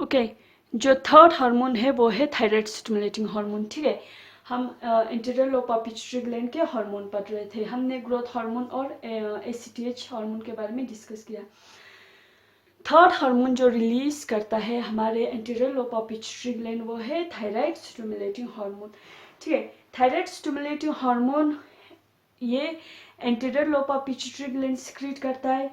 Okay, जो third hormone है वो है थायराइड स्टिमुलेटिंग हार्मोन। ठीक है, हम interior lobe of pituitary gland के हार्मोन पढ़ रहे थे। हमने ग्रोथ हार्मोन और ACTH हार्मोन के बारे में डिस्कस किया। थर्ड हार्मोन जो रिलीज करता है हमारे interior lobe of pituitary gland वो है थायराइड स्टिमुलेटिंग हार्मोन। ठीक है, थायराइड स्टिमुलेटिंग हार्मोन ये anterior lobe of pituitary gland secrete करता है।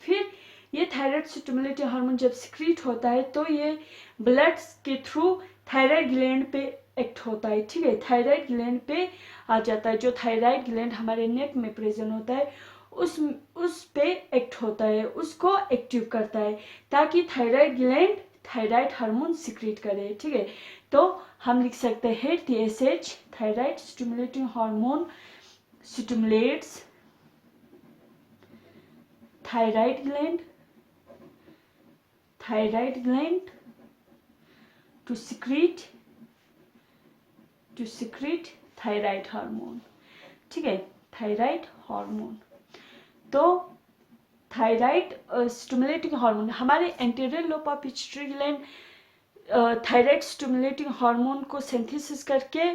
फिर ये थायराइड स्टिमुलेटिंग हार्मोन जब सिक्रीट होता है तो ये ब्लड के थ्रू थायराइड ग्लैंड पे एक्ट होता है। ठीक है, थायराइड ग्लैंड पे आ जाता है। जो थायराइड ग्लैंड हमारे नेक में प्रेजेंट होता है उस पे एक्ट होता है, उसको एक्टिव करता है ताकि thyroid gland thyroid hormone secrete करे। ठीक है, तो हम लिख सकते हैं TSH, thyroid stimulating hormone stimulates thyroid gland to secrete thyroid hormone। ठीक है, थायराइड हार्मोन। तो थायराइड स्टिमुलेटिंग हार्मोन हमारे anterior lobe of pituitary gland thyroid stimulating hormone को सिंथेसिस करके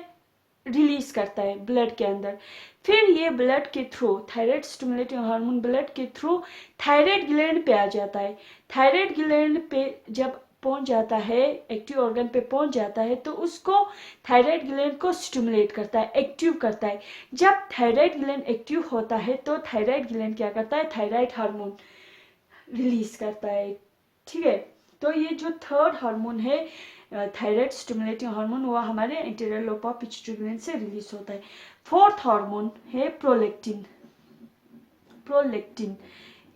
रिलीज करता है ब्लड के अंदर। फिर ये ब्लड के through thyroid stimulating hormone blood के थ्रू थायराइड ग्लैंड पे आ जाता है। थायराइड ग्लैंड पे जब पहुंच जाता है, एक्टिव ऑर्गन पे पहुंच जाता है, तो उसको थायराइड ग्लैंड को स्टिमुलेट करता है, एक्टिव करता है। जब थायराइड ग्लैंड एक्टिव होता है तो थायराइड ग्लैंड क्या करता है, थायराइड हार्मोन रिलीज करता है। ठीक है, तो ये जो थर्ड हार्मोन है थायराइड स्टिमुलेटिंग हार्मोन वो हमारे anterior lobe of pituitary gland से रिलीज होता है। फोर्थ हार्मोन है प्रोलेक्टिन। प्रोलेक्टिन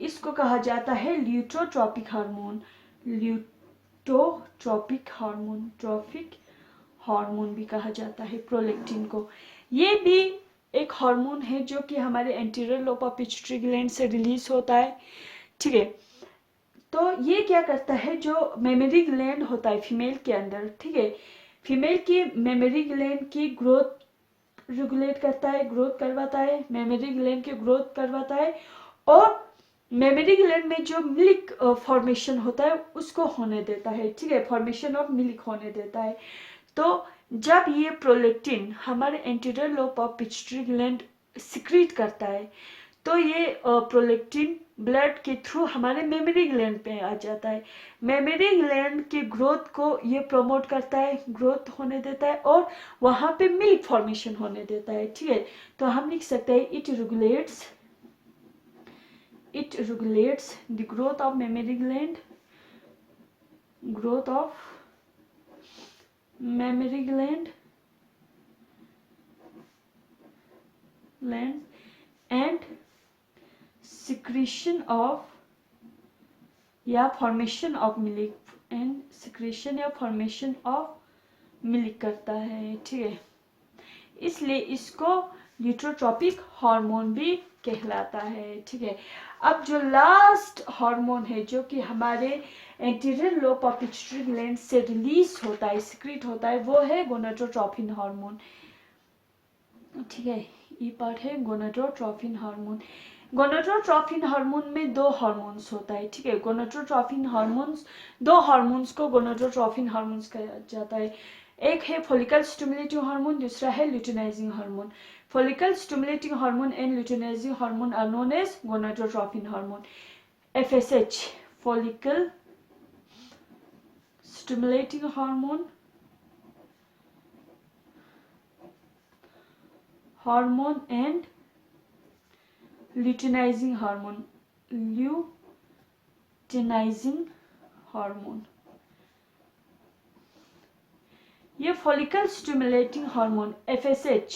इसको कहा जाता है ल्यूटोट्रॉपिक हार्मोन। ल्यूटोट्रॉपिक हार्मोन, ट्रॉपिक हार्मोन भी कहा जाता है प्रोलेक्टिन को। ये भी एक हार्मोन है जो कि हमारे anterior lobe of pituitary gland से रिलीज होता है। ठीक है, तो ये क्या करता है, जो मेमोरी ग्लैंड होता है फीमेल के अंदर, ठीक है, फीमेल की मेमोरी ग्लैंड की ग्रोथ रेगुलेट करता है, ग्रोथ करवाता है, मेमोरी ग्लैंड की ग्रोथ करवाता है और मेमोरी ग्लैंड में जो मिल्क फॉर्मेशन होता है उसको होने देता है। ठीक है, फॉर्मेशन ऑफ मिल्क होने देता है। तो जब ये प्रोलेक्टिन हमारे anterior lobe of pituitary gland secrete करता है तो ये प्रोलेक्टिन ब्लड के थ्रू हमारे मेमोरी ग्लैंड पे आ जाता है। मेमोरी ग्लैंड की ग्रोथ को ये प्रमोट करता है, ग्रोथ होने देता है और वहां पे मिल्क फॉर्मेशन होने देता है। ठीक है, तो हम लिख सकते हैं it regulates the growth of mammary gland, growth of mammary gland and secretion of या formation of milk and secretion या फॉर्मेशन ऑफ मिल्क करता है। ठीक है, इसलिए इसको ल्यूटोट्रॉपिक हार्मोन भी कहलाता है। ठीक है, अब जो लास्ट हार्मोन है जो कि हमारे anterior lobe of pituitary gland से रिलीज होता है, सिक्रीट होता है, वो है गोनाडोट्रोपिन हार्मोन। ठीक है, ये पार्ट है गोनाडोट्रोपिन हार्मोन। गोनाडोट्रोपिन हार्मोन में दो हार्मोन्स होता है। ठीक है, गोनाडोट्रोपिन हार्मोन्स, दो हार्मोन्स को गोनाडोट्रोपिन हार्मोन्स कहा जाता है। एक है फॉलिकल स्टिमुलेटिंग हार्मोन, दूसरा है luteinizing hormone. Follicle stimulating hormone and luteinizing hormone are known as gonadotropin hormone. FSH follicle stimulating hormone and luteinizing hormone. ये फॉलिकल स्टिमुलेटिंग हार्मोन FSH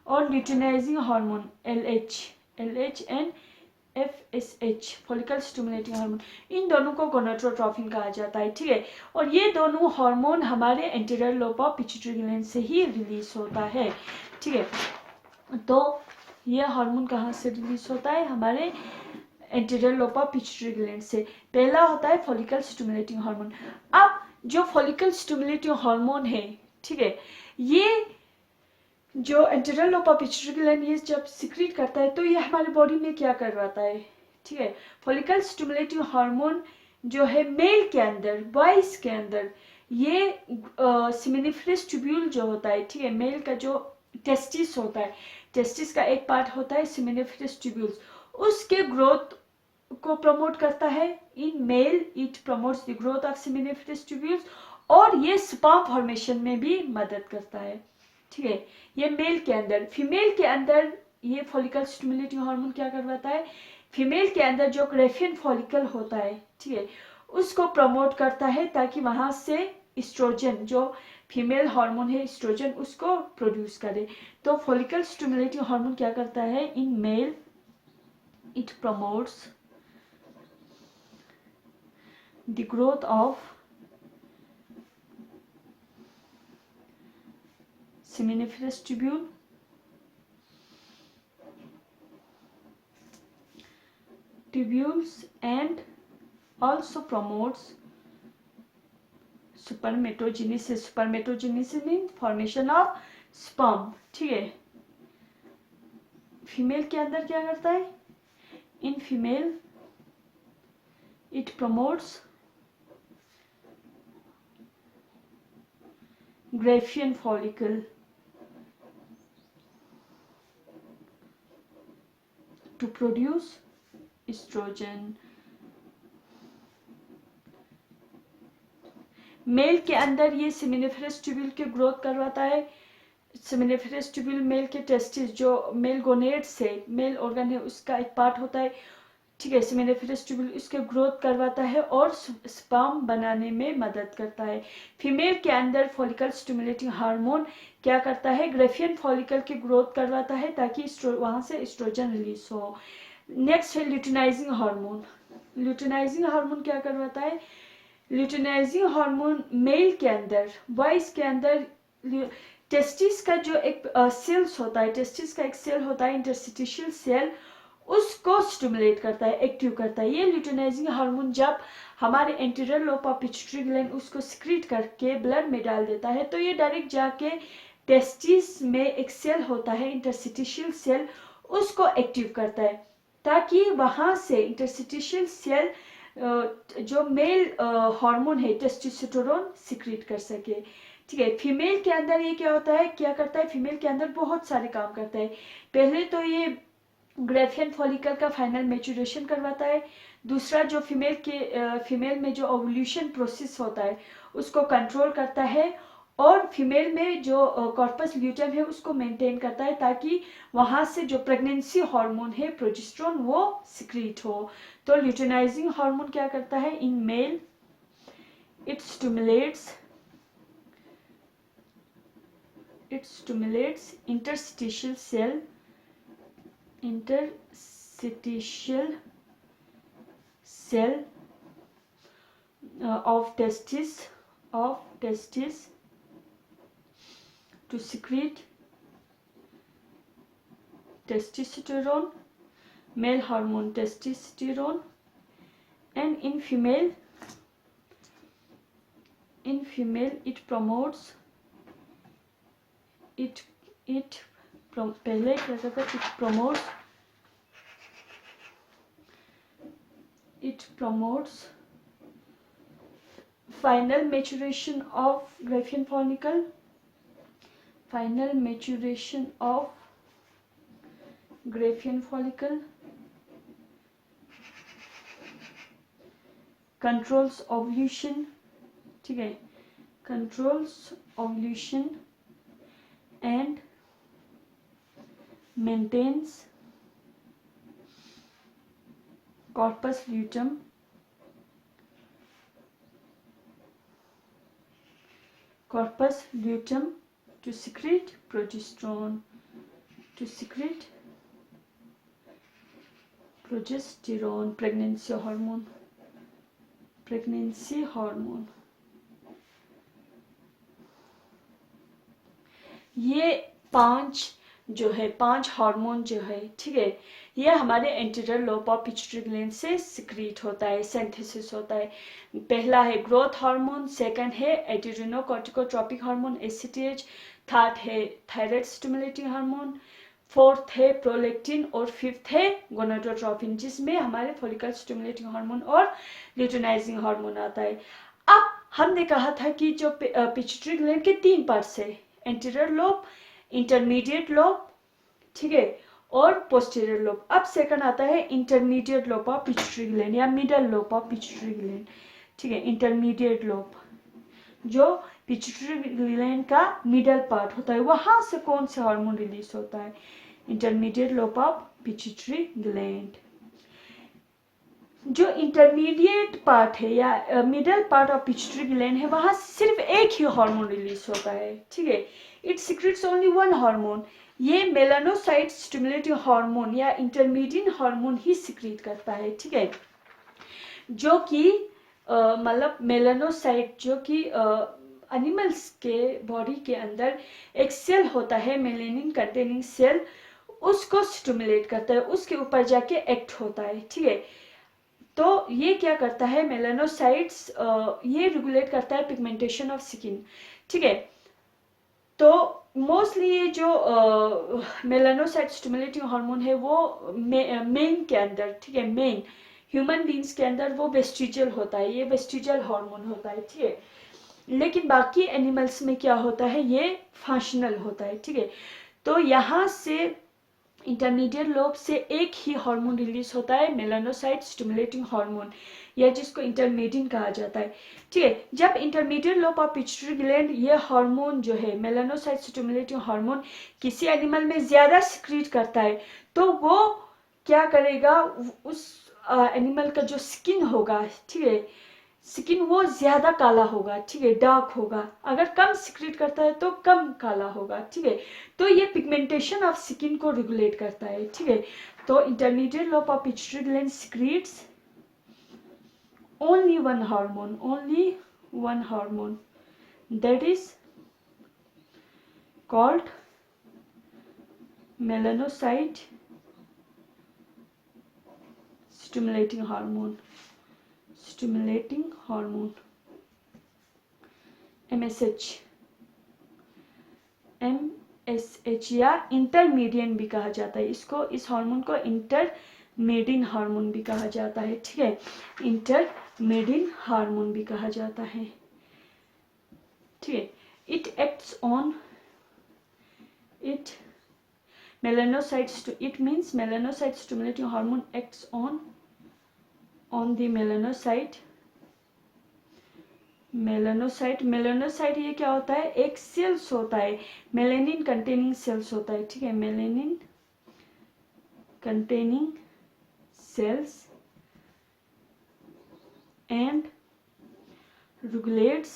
और luteinizing hormone LH and FSH follicle stimulating hormone, इन दोनों को gonadotropin कहा जाता है। ठीक है, और ये दोनों हार्मोन हमारे anterior lobe of pituitary gland से ही रिलीज होता है। ठीक है, तो ये हार्मोन कहाँ से रिलीज होता है, हमारे anterior lobe of pituitary gland से। पहला होता है फॉलिकल स्टिमुलेटिंग हार्मोन। अब जो फॉलिकल स्टिमुलेटिंग हार्मोन है, ठीक है, ये जो anterior lobe of pituitary gland ये जब सिक्रीट करता है तो ये हमारे बॉडी में क्या करवाता है। ठीक है, फॉलिकल स्टिमुलेटिंग हार्मोन जो है मेल के अंदर, बॉयज के अंदर ये सेमिनिफरस ट्यूब्यूल जो होता है, ठीक है, मेल का जो टेस्टिस होता है, टेस्टिस का एक पार्ट होता है सेमिनिफरस ट्यूब्यूल्स, उसके ग्रोथ को प्रमोट करता है। In male it promotes the growth of seminiferous tubules, और ये स्पर्म फॉर्मेशन में भी मदद करता है, ठीक है, ये मेल के अंदर। फीमेल के अंदर ये फॉलिकल स्टिमुलेटिंग हार्मोन क्या करवाता है, फीमेल के अंदर जो ग्रेफियन फॉलिकल होता है, ठीक है, उसको प्रमोट करता है ताकि वहां से एस्ट्रोजन, जो फीमेल हार्मोन है एस्ट्रोजन, उसको प्रोड्यूस करे। तो फॉलिकल स्टिमुलेटिंग हार्मोन क्या करता है, in male it promotes the growth of seminiferous tubule, tubules, and also promotes spermatogenesis. Spermatogenesis means formation of sperm, ठीक है। फीमेल के अंदर क्या करता है, in female it promotes Graafian follicle to produce estrogen. Male के अंदर ये सेमिनिफरस ट्यूब्यूल के ग्रोथ करवाता है। सेमिनिफरस ट्यूब्यूल मेल के टेस्टिस, जो मेल गोनेड से मेल ऑर्गन है उसका एक पार्ट होता है, ठीक है, सेमिनिफरस ट्यूब्यूल इसके ग्रोथ करवाता है और स्पर्म बनाने में मदद करता है। फीमेल के अंदर फॉलिकल स्टिमुलेटिंग हार्मोन क्या करता है, ग्रेफियन फॉलिकल की ग्रोथ करवाता है ताकि वहां से एस्ट्रोजन रिलीज हो। नेक्स्ट है ल्यूटिनाइजिंग हार्मोन। ल्यूटिनाइजिंग हार्मोन क्या करवाता है, ल्यूटिनाइजिंग हार्मोन मेल के अंदर, बॉयज के अंदर टेस्टिस का जो एक सेल्स होता है, टेस्टिस का एक सेल होता है इंटरस्टिशियल सेल, उसको स्टिमुलेट करता है, एक्टिव करता है। ये ल्यूटिनाइजिंग हार्मोन जब हमारे anterior lobe of pituitary gland उसको सिक्रीट करके ब्लड में डाल देता है, तो ये डायरेक्ट जाके टेस्टिस में एक सेल होता है इंटरस्टिशियल सेल, उसको एक्टिव करता है ताकि वहां से इंटरस्टिशियल सेल जो मेल हार्मोन है टेस्टोस्टेरोन सिक्रीट कर सके, ठीक है। फीमेल के अंदर ये क्या होता है, क्या करता है, फीमेल के अंदर बहुत सारे काम करता है। पहले तो ये ग्रेफियन फॉलिकल का फाइनल मैच्योरेशन करवाता है। दूसरा, जो फीमेल में जो ओवुलेशन प्रोसेस होता है उसको कंट्रोल करता है, और फीमेल में जो कॉर्पस ल्यूटेम है उसको मेंटेन करता है ताकि वहां से जो प्रेगनेंसी हार्मोन है प्रोजेस्टेरोन वो सिक्रीट हो। तो ल्यूटिनाइजिंग हार्मोन क्या करता है, in male it stimulates interstitial cell of testis to secrete testosterone, male hormone testosterone, and in female it promotes पहले क्या कहता है, it promotes final maturation of graphian follicle, controls ovulation, ठीक है, controls ovulation and maintains corpus luteum to secrete progesterone, pregnancy hormone। ये पांच hormone जो है, ठीक है, ये हमारे anterior lobe of pituitary gland से सिक्रीट होता है, सिंथेसिस होता है। पहला है ग्रोथ हार्मोन, सेकंड है एड्रेनोकॉर्टिकोट्रोपिक हार्मोन ACTH, थर्ड है थायराइड स्टिमुलेटिंग हार्मोन, फोर्थ है प्रोलेक्टिन और फिफ्थ है गोनाडोट्रोपिन, जिसमें हमारे फॉलिकल स्टिमुलेटिंग हार्मोन और ल्यूटिनाइजिंग हार्मोन आता है। अब हमने कहा था कि जो पिट्यूटरी ग्लैंड के 3 पार्ट्स है, एंटीरियर लोब, इंटरमीडिएट लोब, ठीक है, और पोस्टीरियर लोब। अब सेकंड आता है intermediate lobe of pituitary gland या middle lobe of pituitary gland, ठीक है, इंटरमीडिएट लोब जो पिट्यूटरी ग्लैंड का मिडल पार्ट होता है, वहां से कौन सा हार्मोन रिलीज होता है, intermediate lobe of pituitary gland. जो इंटरमीडिएट पार्ट है या middle part of pituitary gland है, वहां सिर्फ एक ही हार्मोन रिलीज होता है, ठीक है, it secrets only one hormone. ये मेलानोसाइट स्टिमुलेटिंग हार्मोन या इंटरमीडिएट हार्मोन ही सीक्रेट करता है, ठीक है, जो कि मतलब मेलानोसाइट जो कि एनिमल्स के बॉडी के अंदर एक सेल होता है मेलेनिन कंटेनिंग सेल, उसको स्टिमुलेट करता है, उसके ऊपर जाके एक्ट होता है, ठीक है। तो ये क्या करता है, मेलानोसाइट्स ये रेगुलेट करता है पिगमेंटेशन ऑफ स्किन, ठीक है। तो मोस्टली ये जो मेलानोसाइट स्टिमुलेटिंग हार्मोन है वो मेन के अंदर, ठीक है, मेन ह्यूमन बींग्स के अंदर वो वेस्टिजियल होता है, ये वेस्टिजियल हार्मोन होता है, ठीक है। लेकिन बाकी एनिमल्स में क्या होता है, ये फंक्शनल होता है, ठीक है। तो यहाँ से इंटरमीडिएट लोब से एक ही हार्मोन रिलीज होता है, मेलानोसाइट स्टिमुलेटिंग हार्मोन, या जिसको इंटरमीडिएट कहा जाता है, ठीक है। जब intermediate lobe of pituitary gland ये हार्मोन जो है मेलानोसाइट स्टिमुलेटिंग हार्मोन किसी एनिमल में ज्यादा सिक्रीट करता है, तो वो क्या करेगा, उस एनिमल का जो स्किन होगा, ठीक है, स्किन वो ज्यादा काला होगा, ठीक है, डार्क होगा। अगर कम सिक्रीट करता है तो कम काला होगा, ठीक है। तो ये पिगमेंटेशन ऑफ स्किन को रेगुलेट करता है, ठीक है। तो intermediate lobe of pituitary gland secretes only one hormone that is called melanocyte stimulating hormone MSH या इंटरमीडिएट भी कहा जाता है इसको, इस हार्मोन को इंटरमीडिएट हार्मोन भी कहा जाता है, ठीक है, इंटरमीडिएट हार्मोन भी कहा जाता है, ठीक है। It acts on it means melanocyte stimulating hormone acts on the melanocyte ये क्या होता है, एक सेल्स होता है, मेलेनिन कंटेनिंग सेल्स होता है, ठीक है, melanin containing cells and regulates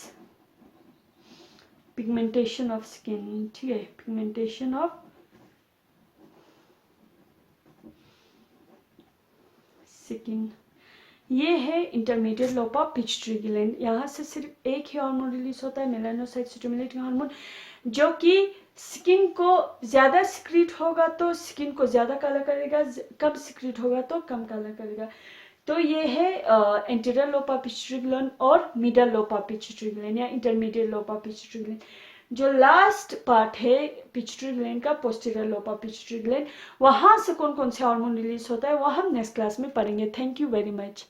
pigmentation of skin, ठीक है, पिगमेंटेशन ऑफ स्किन। ये है intermediate lobe of pituitary gland. यहाँ से सिर्फ एक ही हार्मोन रिलीज होता है, मेलानोसाइट स्टिमुलेटिंग हार्मोन, जो कि स्किन को ज्यादा सिक्रीट होगा तो स्किन को ज्यादा काला करेगा, कम सिक्रीट होगा तो कम काला करेगा। तो ये है anterior lobe of pituitary gland और middle lobe of pituitary gland या intermediate lobe of pituitary gland. जो लास्ट पार्ट है पिट्यूटरी ग्लैंड का, posterior lobe of pituitary gland, वहां से कौन कौन से हार्मोन रिलीज होता है वो हम नेक्स्ट क्लास में पढ़ेंगे। Thank you very much.